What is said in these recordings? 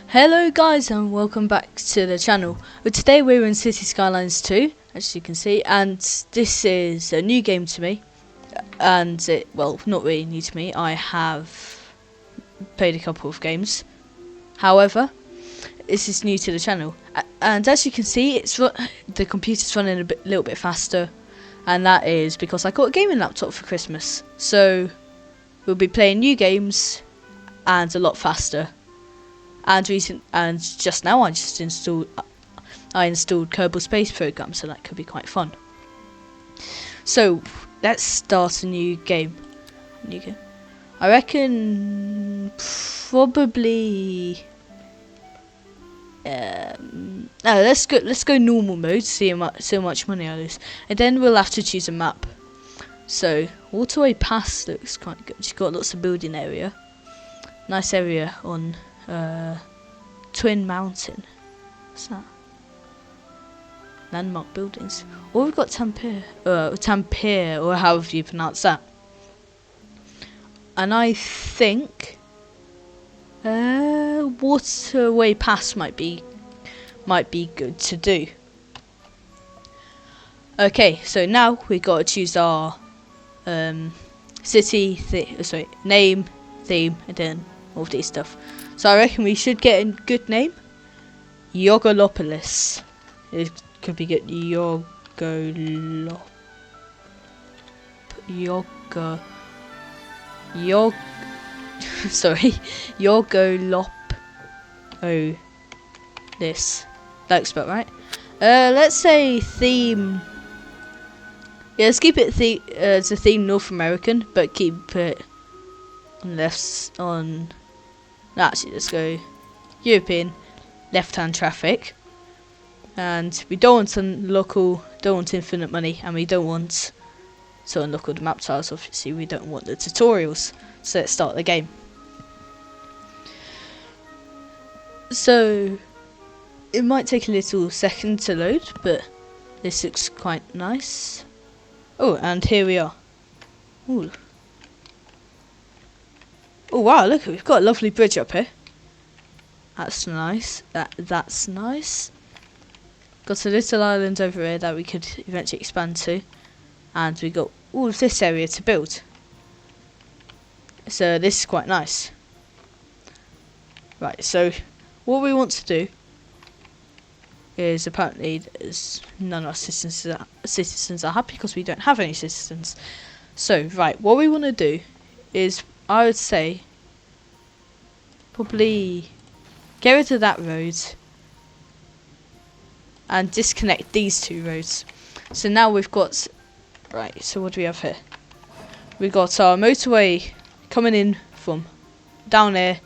Hello guys and welcome back to the channel. Today we're in Cities Skylines 2, as you can see, and this is a new game to me. And well, not really new to me. I have played a couple of games. However, this is new to the channel. And as you can see, the computer's running a little bit faster. And that is because I got a gaming laptop for Christmas. So we'll be playing new games and a lot faster. And just now I installed Kerbal Space Program, so that could be quite fun. So let's start a new game. I reckon probably let's go normal mode, see how much money I lose, and then we'll have to choose a map. So Waterway Pass looks quite good. It's got lots of building area, nice area on Twin Mountain. What's that? Landmark buildings. Or we've got Tampere, or however you pronounce that. And I think Waterway Pass might be good to do. Okay, so now we got to choose our name, theme, and then all of these stuff. So I reckon we should get a good name. Yogolopollis. It could be good. Yogolopollis. That's about right. Let's say theme. Yeah, let's keep it it's a theme North American, but keep it on. Actually, let's go European, left-hand traffic, and we don't want local, don't want infinite money, and we don't want to unlock all the map tiles. Obviously, we don't want the tutorials. So let's start the game. So it might take a little second to load, but this looks quite nice. Oh, and here we are. Ooh. Oh wow, look, we've got a lovely bridge up here. That's nice. That's nice. Got a little island over here that we could eventually expand to. And we got all of this area to build. So this is quite nice. Right, so what we want to do is, apparently none of our citizens are happy because we don't have any citizens. So, right, what we want to do is, I would say, probably get rid of that road and disconnect these two roads. So now we've got, right, so what do we have here? We've got our motorway coming in from down here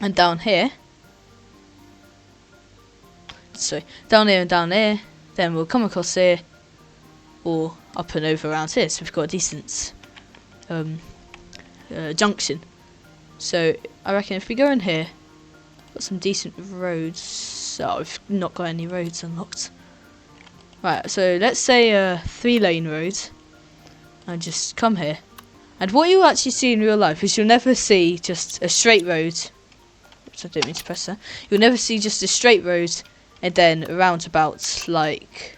and down here. So down here and down here, then we'll come across here, or up and over around here. So we've got a decent junction. So I reckon if we go in here, got some decent roads. Oh, we've not got any roads unlocked. Right, so let's say a 3-lane road, and just come here. And what you'll actually see in real life is you'll never see just a straight road. Oops, I didn't mean to press that. You'll never see just a straight road and then a roundabout like,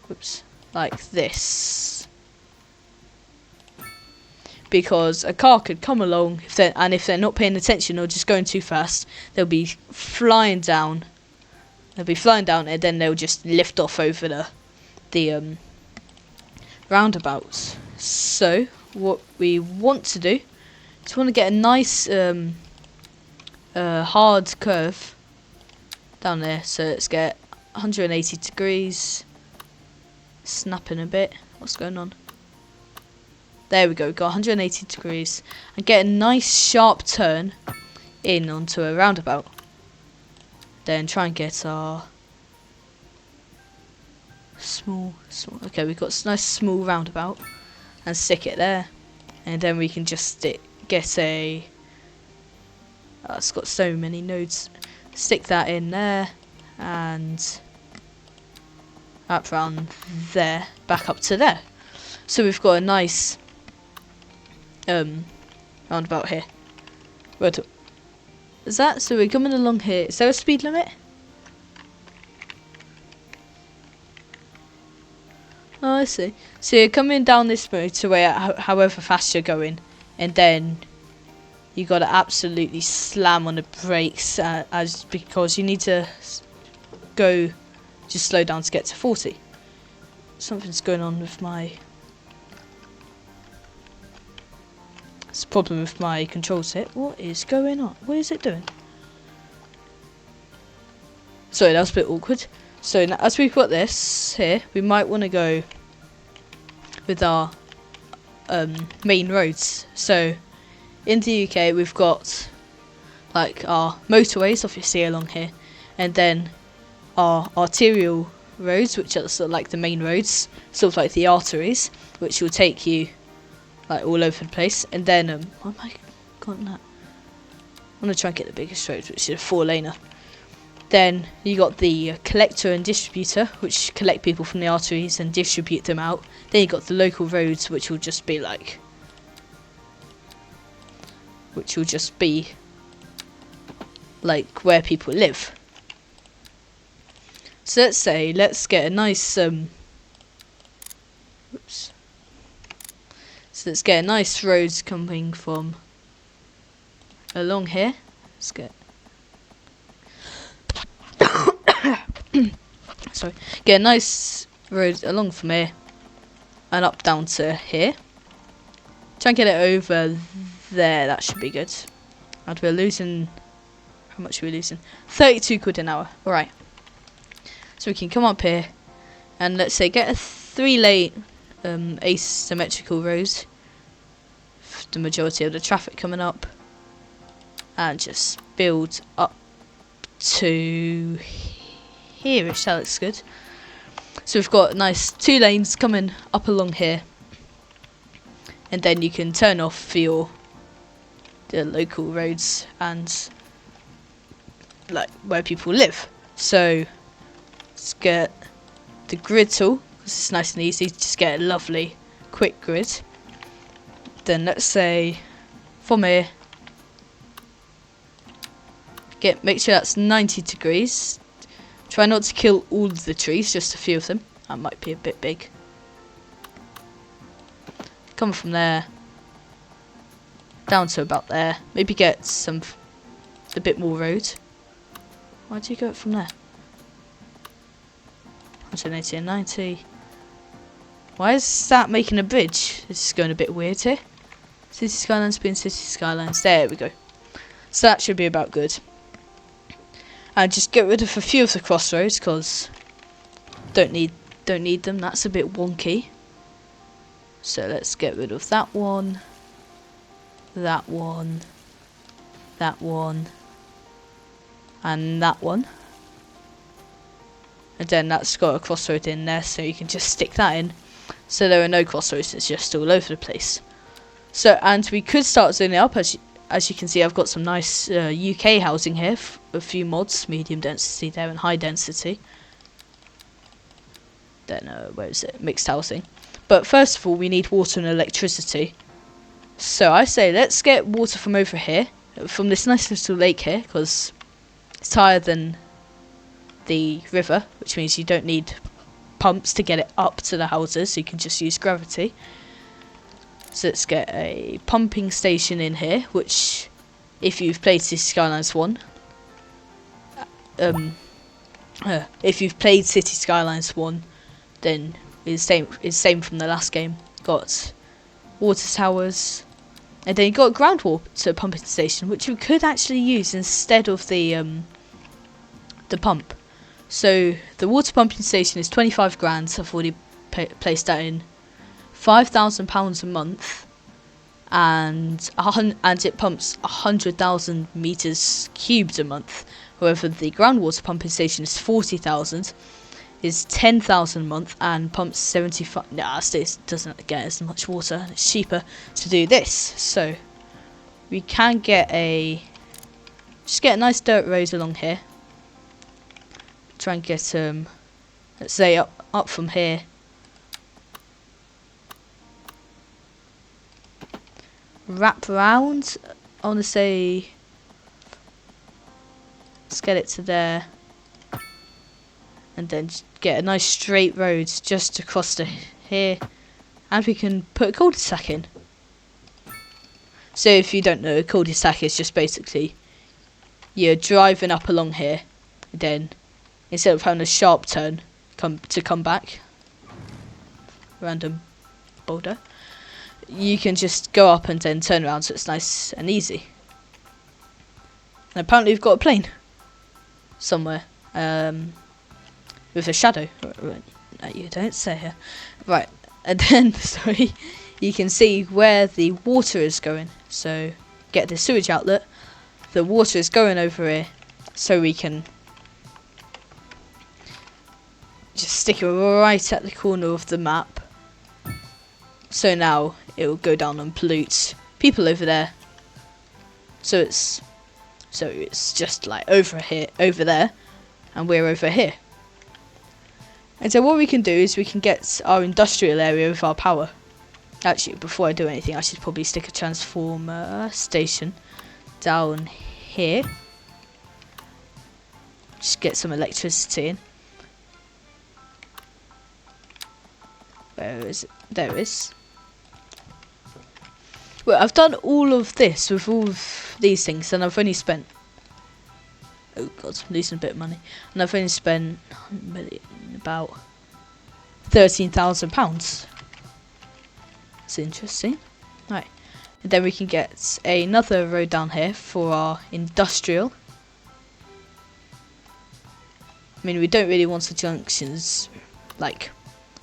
whoops, like this. Because a car could come along, if they're not paying attention or just going too fast, they'll be flying down. And then they'll just lift off over the roundabouts. So what we want to do is we want to get a nice hard curve down there. So let's get 180 degrees. Snapping a bit. What's going on? There we go, got 180 degrees, and get a nice sharp turn in onto a roundabout. Then try and get our small, okay, we've got a nice small roundabout, and stick it there. And then we can just get a, it's got so many nodes, stick that in there, and up around there, back up to there. So we've got a nice roundabout here. Is that so? We're coming along here. Is there a speed limit? Oh, I see. So you're coming down this motorway at however fast you're going, and then you got to absolutely slam on the brakes because you need to go just slow down to get to 40. Something's going on with my... It's a problem with my controls here. What is going on? What is it doing? Sorry, that was a bit awkward. So now, as we've got this here, we might want to go with our main roads. So in the UK, we've got like our motorways, obviously along here, and then our arterial roads, which are sort of like the main roads, sort of like the arteries, which will take you like all over the place. And then oh my god, that I'm gonna try and get the biggest road, which is a 4-laner. Then you got the collector and distributor, which collect people from the arteries and distribute them out. Then you got the local roads, which will just be like where people live. So let's get a nice oops. So let's get a nice road coming from along here. Let's get sorry. Get a nice road along from here and up down to here. Try and get it over there, that should be good. And we're losing, how much are we losing? 32 quid an hour. Alright. So we can come up here and let's say get a 3-lane asymmetrical road. The majority of the traffic coming up. And just build up to here-ish, that looks good. So we've got nice 2 lanes coming up along here. And then you can turn off for the local roads and like where people live. So let's get the grid tool, because it's nice and easy. Just get a lovely quick grid. Then let's say from here, make sure that's 90 degrees. Try not to kill all of the trees, just a few of them. That might be a bit big. Come from there down to about there. Maybe get a bit more road. Why do you go up from there? 180 and 90. Why is that making a bridge? This is going a bit weird here. City Skylines being City Skylines. There we go. So that should be about good. And just get rid of a few of the crossroads because don't need them. That's a bit wonky. So let's get rid of that one, that one, that one, and that one. And then that's got a crossroad in there, so you can just stick that in. So there are no crossroads, it's just all over the place. So, and we could start zoning up, as you can see I've got some nice UK housing here, a few mods, medium density there and high density. Then, where is it? Mixed housing. But first of all, we need water and electricity. So I say let's get water from over here, from this nice little lake here, because it's higher than the river, which means you don't need pumps to get it up to the houses, so you can just use gravity. So let's get a pumping station in here, which, if you've played Cities Skylines 1, if you've played Cities Skylines 1, then it's same from the last game. Got water towers, and then you got a groundwater pumping station, which you could actually use instead of the pump. So the water pumping station is 25 grand. I've already placed that in. £5,000 a month, and it pumps 100,000 meters cubed a month. However, the groundwater pumping station is 40,000, is 10,000 a month, and pumps 75. Nah, it doesn't get as much water, and it's cheaper to do this. So we can get a nice dirt road along here. Try and get let's say up from here. Wrap around. I want to say Let's get it to there. And then get a nice straight road just across to here. And we can put a cul-de-sac in. So if you don't know, a cul-de-sac is just basically you're driving up along here. And then instead of having a sharp turn come back. Random boulder. You can just go up and then turn around, so it's nice and easy. And apparently we've got a plane somewhere. With a shadow. You don't say here. Right, and then, sorry, you can see where the water is going. So, get the sewage outlet. The water is going over here, so we can just stick it right at the corner of the map. So now, it will go down and pollute people over there. So it's just like over there, and we're over here. And so what we can do is we can get our industrial area with our power. Actually, before I do anything, I should probably stick a transformer station down here. Just get some electricity in. Where is it? There it is. Well, I've done all of this with all of these things, and I've only spent... Oh god, I'm losing a bit of money. And I've only spent about £13,000. That's interesting. Right. And then we can get another road down here for our industrial. I mean, we don't really want the junctions, like,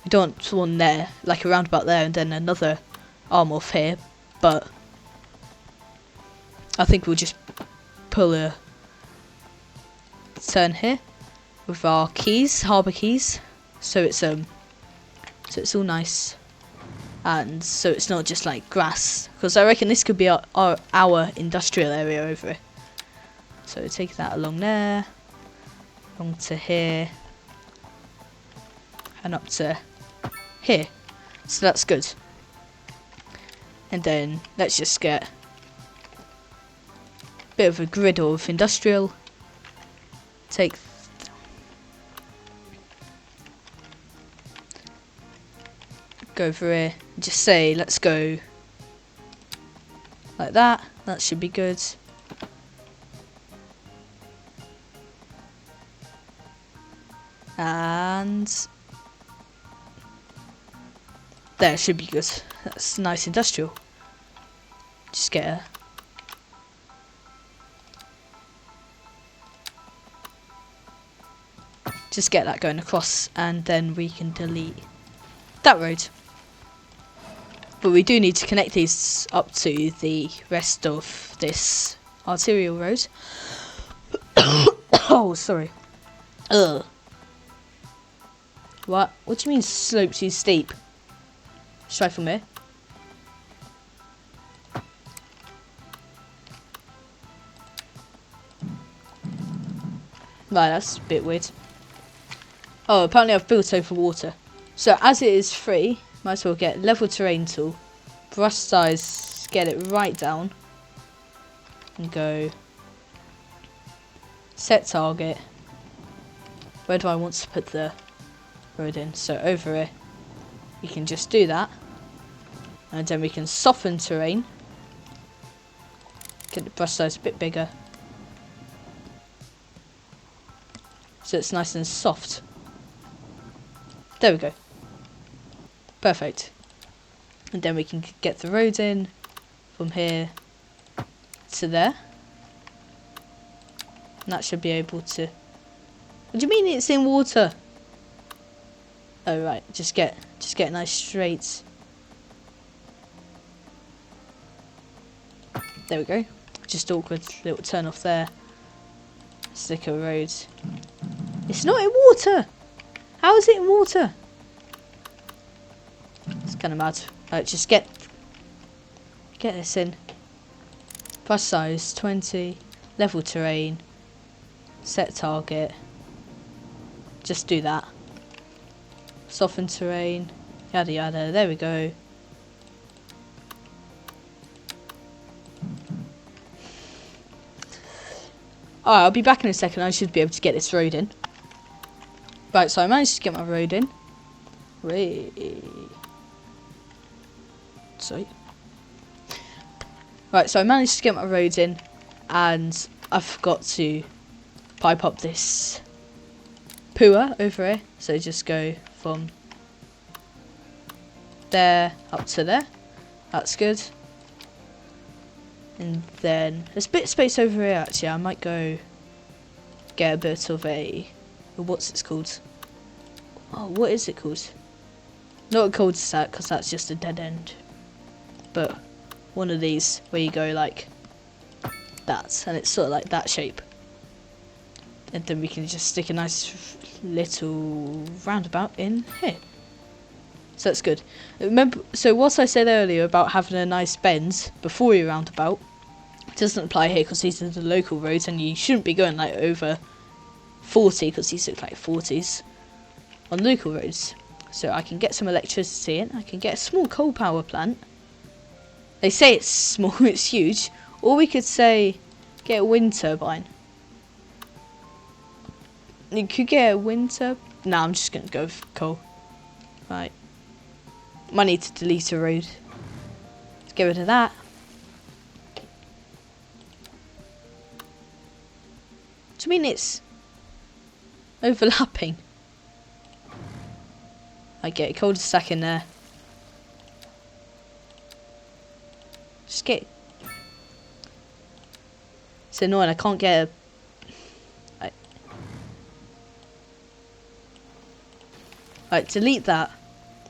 we don't want one there, like a roundabout there, and then another arm off here, but I think we'll just pull a turn here with our keys, harbour keys, so it's all nice, and so it's not just like grass, because I reckon this could be our industrial area over here. So take that along there, along to here, and up to here. So that's good. And then let's just get a bit of a grid of industrial. Take go over here, just say let's go like that. That should be good. And there, should be good. That's nice industrial. Just get a that going across, and then we can delete that road. But we do need to connect these up to the rest of this arterial road. Oh, sorry. Ugh. What do you mean slope too steep? Let's try from here. Right, that's a bit weird. Oh, apparently I've built over water. So as it is free, might as well get level terrain tool, brush size, get it right down, and go set target. Where do I want to put the road in? So over here, you can just do that, and then we can soften terrain, get the brush size a bit bigger, so it's nice and soft. There we go. Perfect. And then we can get the road in from here to there. And that should be able to... What do you mean it's in water? Oh right, just get nice straight. There we go. Just awkward little turn off there. Stick a road. It's not in water! How is it in water? It's kind of mad. Right, just get this in. Brush size 20, level terrain, set target. Just do that. Soften terrain, yada yada. There we go. Alright, I'll be back in a second. I should be able to get this road in. Right, so I managed to get my road in. Sorry. Right, so I managed to get my road in, and I forgot to pipe up this pua over here. So just go from there up to there. That's good. And then there's a bit of space over here actually. I might go get a bit of a what's it called? Oh, what is it called? Not a cul-de-sac because that's just a dead end. But one of these where you go like that, and it's sort of like that shape. And then we can just stick a nice little roundabout in here. So that's good. Remember, so what I said earlier about having a nice bend before your roundabout doesn't apply here because these are the local roads, and you shouldn't be going like over 40 because these look like 40s on local roads. So I can get some electricity in. I can get a small coal power plant. They say it's small, it's huge. Or we could say get a wind turbine. You could get a wind turbine. Nah, I'm just going to go with coal. Right. Might need to delete a road. Let's get rid of that. Do you mean it's overlapping? I get a cul-de-sac in there. Just get. It's annoying. I can't get a. Right, delete that,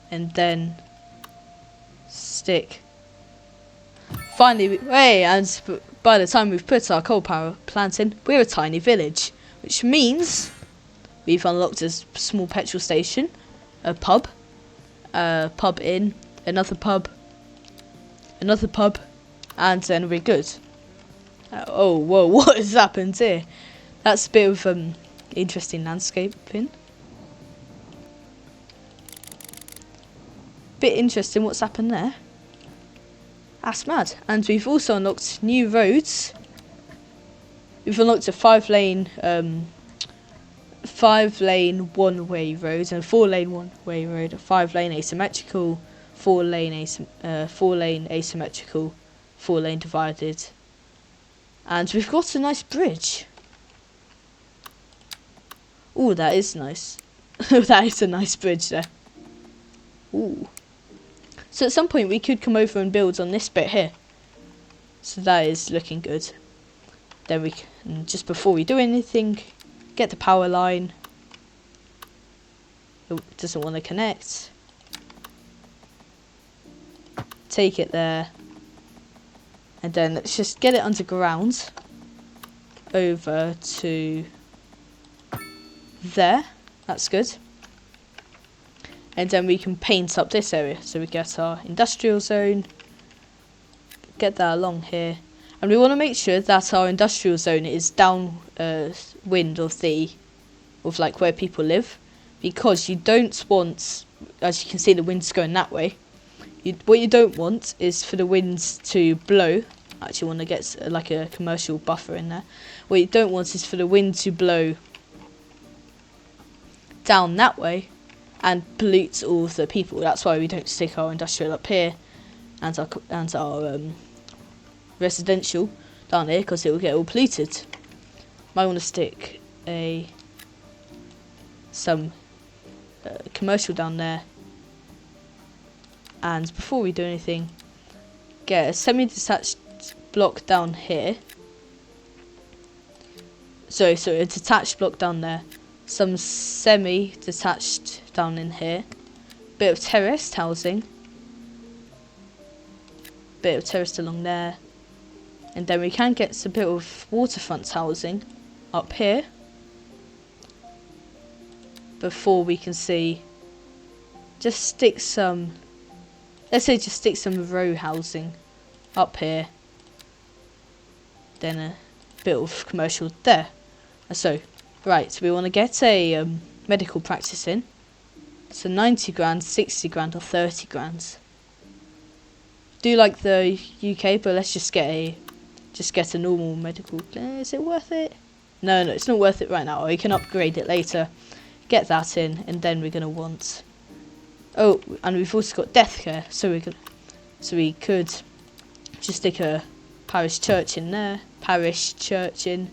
and then stick. Finally, and by the time we've put our coal power plant in, we're a tiny village, which means we've unlocked a small petrol station, a pub inn, another pub, and then we're good. Oh, whoa, what has happened here? That's a bit of interesting landscaping. Bit interesting what's happened there. That's mad. And we've also unlocked new roads. We've unlocked a 5-lane one-way road and a 4-lane one-way road, a 5-lane asymmetrical, 4-lane asymmetrical, 4-lane divided, and we've got a nice bridge. Ooh, that is nice. That is a nice bridge there. Ooh. So at some point we could come over and build on this bit here. So that is looking good. Then we can, just before we do anything, get the power line. It doesn't want to connect. Take it there. And then let's just get it underground. Over to there. That's good. And then we can paint up this area. So we get our industrial zone. Get that along here. And we want to make sure that our industrial zone is downwind of like where people live, because you don't want, as you can see, the wind's going that way. What you don't want is for the winds to blow. I actually want to get like a commercial buffer in there. What you don't want is for the wind to blow down that way and pollute all of the people. That's why we don't stick our industrial up here and our residential down here, because it will get all polluted. Might want to stick some commercial down there. And before we do anything, get a semi-detached block down here. So a detached block down there. Some semi-detached down in here. Bit of terraced housing. Bit of terraced along there. And then we can get a bit of waterfront housing up here. Before we can see, just stick some, let's say just stick some row housing up here. Then a bit of commercial there. So, right, we want to get a medical practice in. So 90 grand, 60 grand or 30 grand. Do like the UK, but let's just get a normal medical. Is it worth it? No, it's not worth it right now. We can upgrade it later. Get that in, and then we're gonna want. Oh, and we've also got death care, so we could just stick a parish church in there. And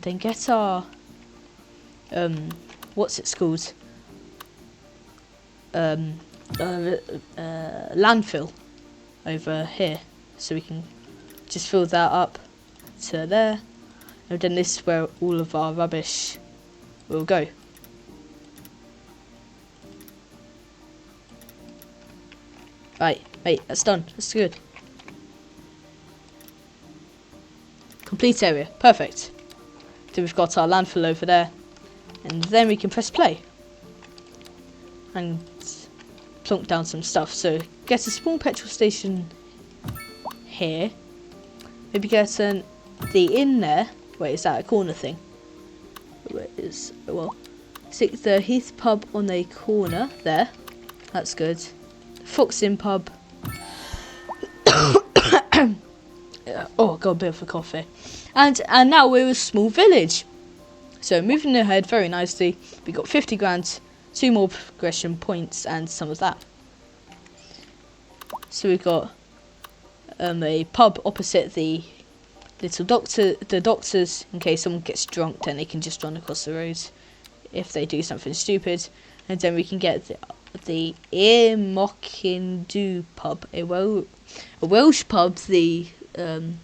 then get our what's it called? Landfill over here, so we can just fill that up to there, and then this is where all of our rubbish will go. Right, mate, that's done. That's good. Complete area, perfect. Then we've got our landfill over there, and then we can press play and plonk down some stuff. So get a small petrol station here. Maybe get the inn there. Wait, is that a corner thing? Stick the Heath pub on a corner there. That's good. Fox Inn pub. Oh, got a bit of a coffee. And now we're a small village. So moving ahead very nicely. We got 50 grand, 2 more progression points, and some of that. So we've got a pub opposite the doctors, in case someone gets drunk, then they can just run across the road if they do something stupid. And then we can get the Mockindoo pub, a Welsh pub. The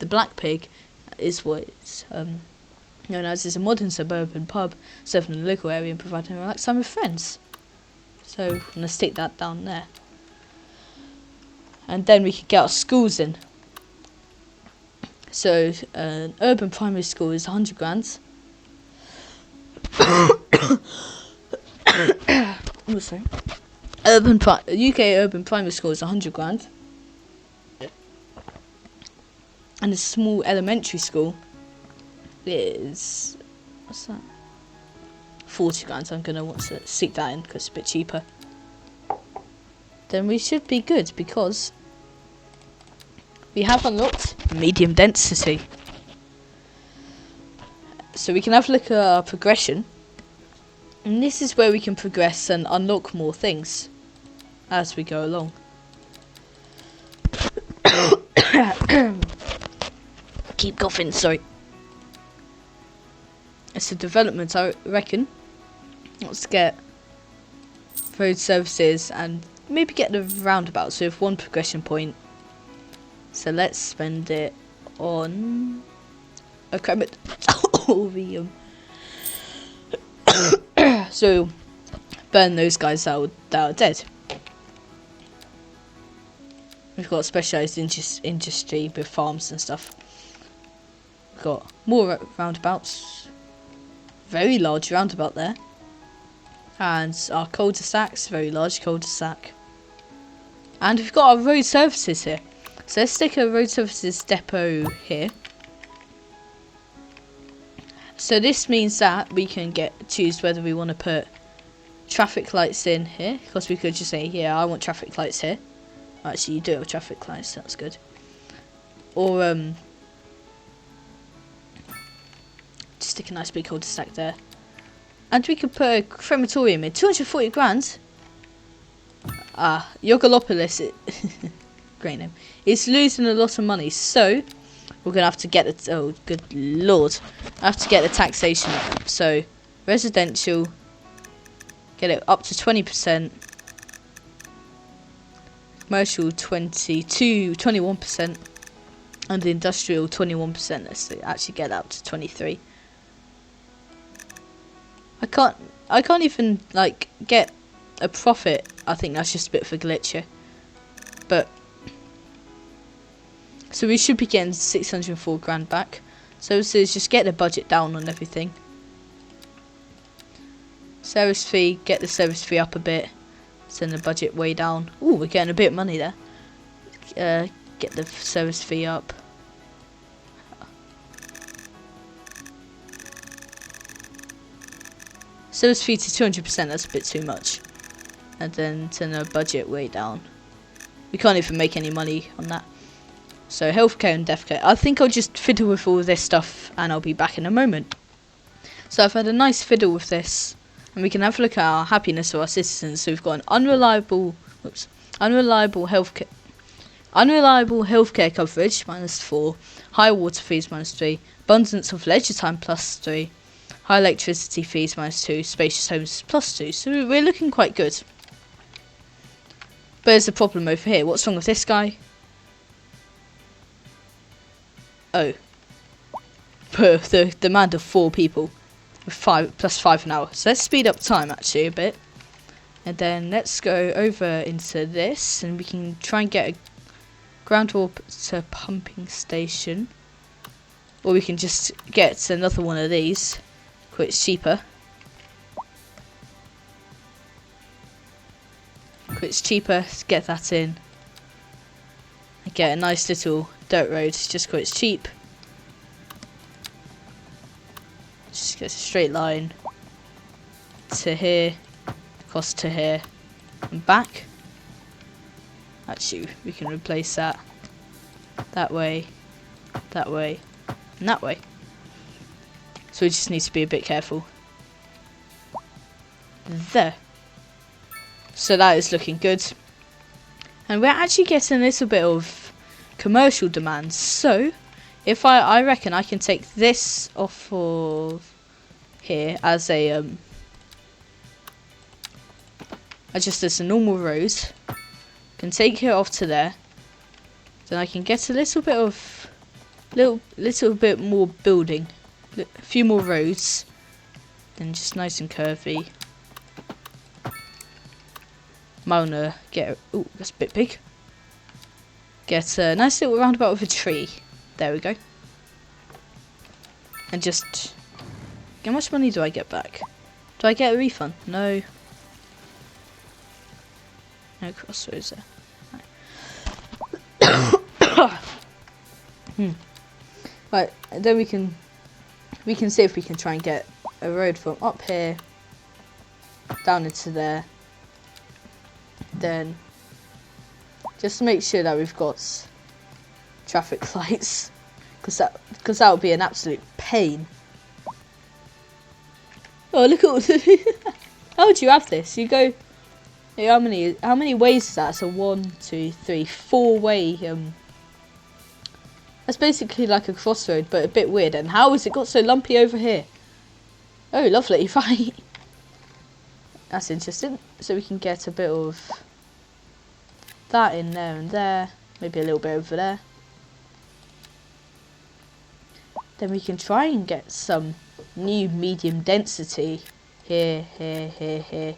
Black Pig is what it's known as. It's a modern suburban pub serving in the local area and providing a relaxed time with friends. So I'm gonna stick that down there, and then we could get our schools in. So an urban primary school is 100 grand. Oh, sorry. UK urban primary school is 100 grand. And a small elementary school is, what's that? 40 grand. I'm going to want to stick that in because it's a bit cheaper. Then we should be good because we have unlocked medium density. So we can have a look at our progression. And this is where we can progress and unlock more things as we go along. Keep coughing, sorry. It's a development, I reckon. Let's get road services and maybe get the roundabout. So we have 1 progression point. So let's spend it on a crematorium. So burn those guys that are dead. We've got specialised industry with farms and stuff. We've got more roundabouts. Very large roundabout there. And our cul-de-sacs, very large cul-de-sac. And we've got our road services here. So let's stick a road services depot here. So this means that we can choose whether we want to put traffic lights in here. Because we could just say, yeah, I want traffic lights here. Actually, you do have traffic lights, that's good. Or just stick a nice big cul-de-sac there. And we could put a crematorium in. 240 grand. Yogolopollis, great name. It's losing a lot of money, so we're gonna have to get it. Oh, good lord! I have to get the taxation up. So residential, get it up to 20%. Commercial 21%, and the industrial 21%. Let's actually get that up to 23. I can't even like get a profit. I think that's just a bit of a glitch here. But so we should be getting 604 grand back. So it's just get the budget down on everything. Service fee, get the service fee up a bit. Send the budget way down. Ooh, we're getting a bit of money there. Get the service fee up. Service fee to 200%, that's a bit too much. And then turn the budget way down. We can't even make any money on that. So healthcare and deathcare. I think I'll just fiddle with all this stuff and I'll be back in a moment. So I've had a nice fiddle with this, and we can have a look at our happiness of our citizens. So we've got an unreliable healthcare coverage -4, high water fees -3, abundance of leisure time +3, high electricity fees -2, spacious homes +2. So we're looking quite good. But there's a problem over here. What's wrong with this guy? Oh, the demand of 4 people with 5 an hour. So let's speed up time actually a bit, and then let's go over into this, and we can try and get a groundwater pumping station, or we can just get another one of these. It's cheaper. It's cheaper to get that in and get a nice little dirt road just because it's cheap. Just get a straight line to here, across to here, and back. Actually, we can replace that way, and that way. So we just need to be a bit careful. There. So that is looking good. And we're actually getting a little bit of commercial demands. So if I reckon I can take this off of here as a just as a normal road. Can take it off to there. Then I can get a little bit more building. A few more roads. Then just nice and curvy. Might wanna get ooh, that's a bit big. Get a nice little roundabout with a tree. There we go. And just how much money do I get back? Do I get a refund? No. No crossroads there. Right, and then we can see if we can try and get a road from up here down into there. Then just to make sure that we've got traffic lights, because that would be an absolute pain. Oh, look at all the how would you have this? You go, how many ways is that? So 1, 2, 3, 4 way. That's basically like a crossroad, but a bit weird. And how has it got so lumpy over here? Oh, lovely, right. That's interesting. So we can get a bit of that in there and there. Maybe a little bit over there. Then we can try and get some new medium density here, here, here, here.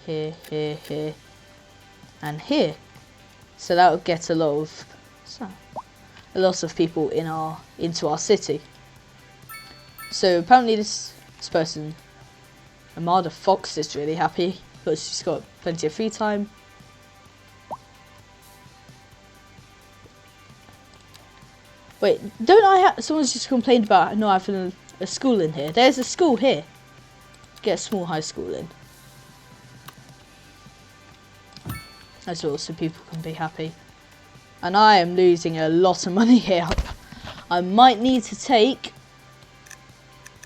Here, here, here. And here. So that would get a lot of people into our city. So apparently this person, Amada Fox, is really happy because she's got plenty of free time. Wait, don't I have? Someone's just complained about not having a school in here. There's a school here. Get a small high school in. As well, so people can be happy. And I am losing a lot of money here. I might need to take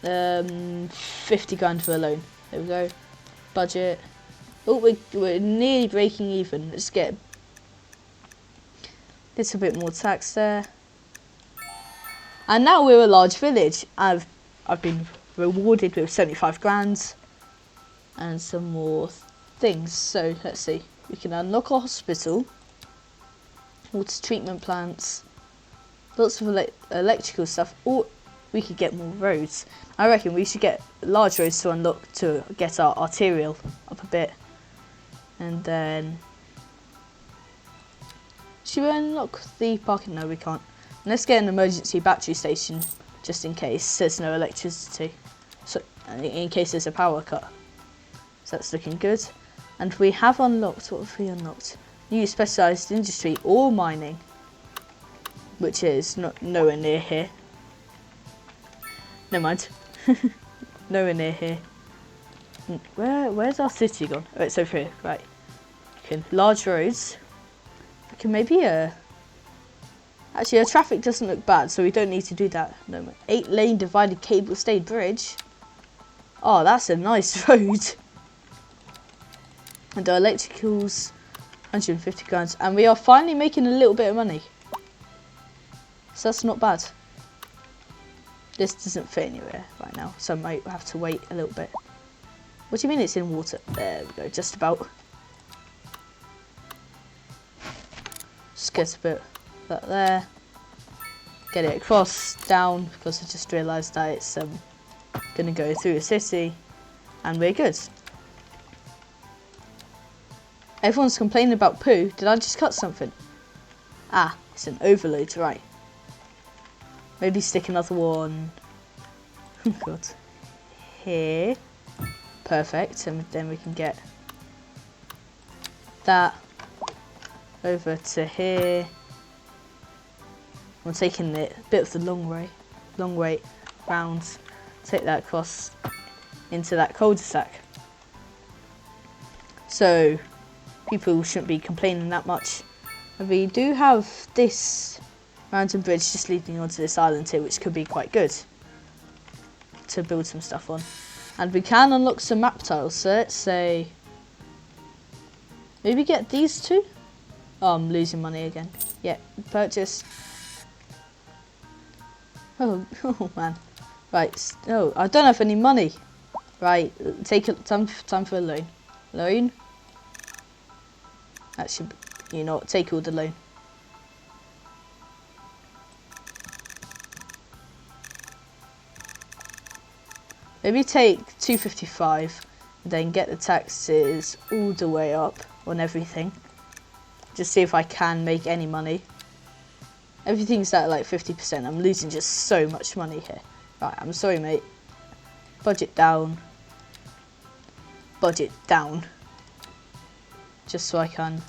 50 grand for a loan. There we go. Budget. Oh, we're nearly breaking even. Let's get a little bit more tax there. And now we're a large village. I've been rewarded with 75 grand and some more things. So let's see. We can unlock a hospital, water treatment plants, lots of electrical stuff, or we could get more roads. I reckon we should get large roads to unlock to get our arterial up a bit. And then should we unlock the parking? No, we can't. And let's get an emergency battery station just in case there's no electricity. So in case there's a power cut. So that's looking good. And we have unlocked, what have we unlocked? New specialised industry or mining, which is nowhere near here. Never mind. Nowhere near here. Where's our city gone? Oh, it's over here, right. Large roads. We can maybe Actually, our traffic doesn't look bad, so we don't need to do that. No, 8-lane divided cable-stayed bridge. Oh, that's a nice road. And our electricals, 150 grand. And we are finally making a little bit of money. So that's not bad. This doesn't fit anywhere right now, so I might have to wait a little bit. What do you mean it's in water? There we go, just about. Just get a bit of that there. Get it across, down, because I just realised that it's going to go through a city. And we're good. Everyone's complaining about poo. Did I just cut something? Ah, it's an overload, right. Maybe stick another one. Oh god. Here. Perfect. And then we can get that over to here. I'm taking the bit of the long way round. Take that across into that cul-de-sac. So people shouldn't be complaining that much. And we do have this mountain bridge just leading onto this island here, which could be quite good to build some stuff on. And we can unlock some map tiles, so let's say maybe get these two. Oh, I'm losing money again. Yeah, purchase. Oh man. Right, oh, I don't have any money. Right, take it, time for a loan. Loan. That should be, you know, take all the loan. Maybe take 255, then get the taxes all the way up on everything. Just see if I can make any money. Everything's at like 50%. I'm losing just so much money here. Right, I'm sorry, mate. Budget down. Budget down. Just so I can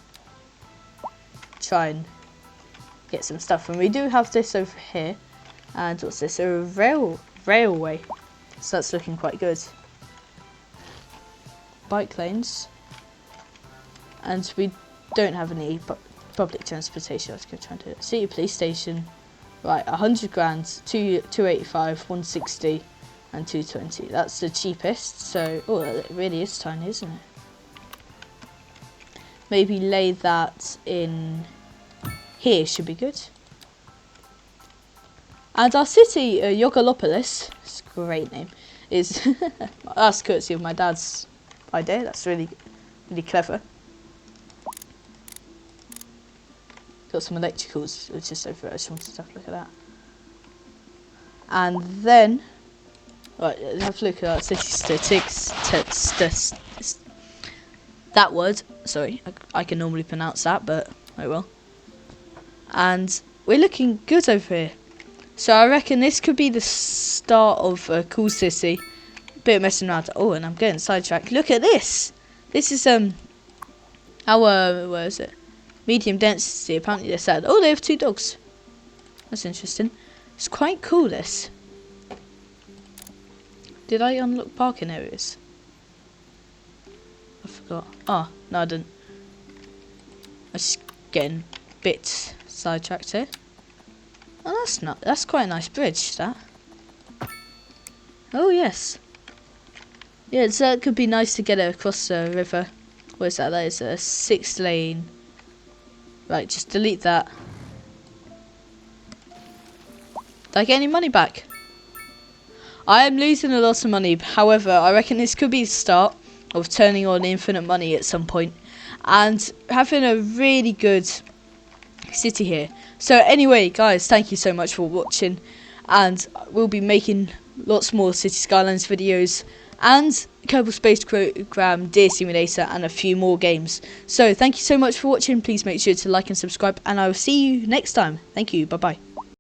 try and get some stuff. And we do have this over here. And what's this? A railway. So that's looking quite good. Bike lanes. And we don't have any public transportation. Let's go try and do it. City police station. Right, 100 grand, 285, 160 and 220. That's the cheapest. So, oh, it really is tiny, isn't it? Maybe lay that in here should be good. And our city, Yogolopollis, it's a great name, is that's courtesy of my dad's idea. That's really clever. Got some electricals, which is over. I just wanted to have a look at that. And then, right, have a look at our city statistics. That word, sorry, I can normally pronounce that, but I will. And we're looking good over here. So I reckon this could be the start of a cool city. Bit of messing around. Oh, and I'm getting sidetracked. Look at this. This is our where is it? Medium density. Apparently they said. Oh, they have 2 dogs. That's interesting. It's quite cool. This. Did I unlock parking areas? I forgot. Oh, no, I didn't. I'm just getting a bit sidetracked here. Oh, that's quite a nice bridge, that. Oh, yes. Yeah, it could be nice to get it across the river. What is that? That is a 6-lane. Right, just delete that. Did I get any money back? I am losing a lot of money. However, I reckon this could be the start of turning on infinite money at some point. And having a really good city here. So anyway, guys, thank you so much for watching, and we'll be making lots more Cities Skylines videos and Kerbal Space Program, Deer Simulator, and a few more games. So thank you so much for watching. Please make sure to like and subscribe, and I will see you next time. Thank you. Bye bye.